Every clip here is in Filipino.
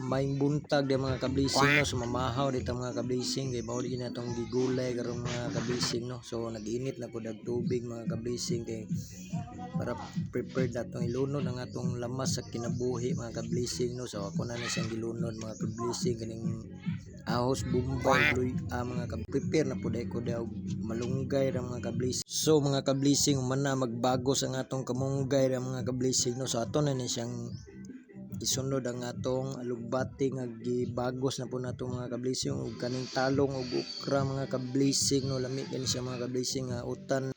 may buntag di mga kablising no, so mamahaw dito mga kablising kay mao di na tong gigulay karong mga kablising no. So nag-init na pud ang tubig mga kablising kay para prepared na itong ilunod ang atong lamas sa kinabuhi mga kablising no. So ako na siyang gilunod mga kablising kaning ahos bumbay mga prepare na pud ko daw malunggay ra mga kablising. So mga kablising man na magbagos ang atong kamunggay ra mga kablising no. So ato na ni siyang isunod ang atong alugbati nga gibagos na po nato mga kablising ug kaning talong ug okra mga kablising no, lami kani siya mga kablising nga utan.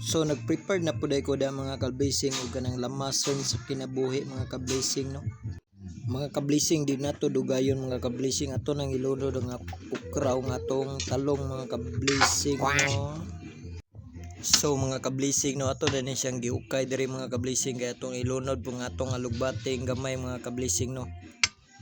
So nag-prepare na pud ko da mga kablising ug kanang lamason sa kinabuhi mga kablising no. Mga kablising di nato dugayon mga kablising, ato nang ilunod ang okra ug atong talong mga kablising no. So mga kablising no, ato din siyang giukay diri mga kablising kay atong ilunod po nga atong alugbating gamay mga kablising no.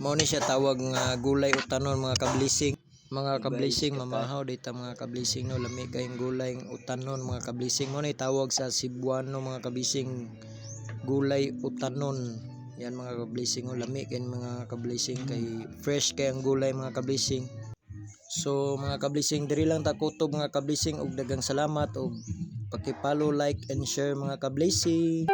Mao ni siya tawag nga gulay utanon mga kablising. Mga kablising mamahaw dita mga kablising no, lami kayong gulay utanon mga kablising. Mao ni tawag sa Cebuano mga kablising, gulay utanon. Yan mga kablising o lami kay mga kablising kay fresh kay ang gulay mga kablising. So mga kablising diri lang ta kutob mga kablising ug daghang salamat ug paki-follow, like and share mga kablising.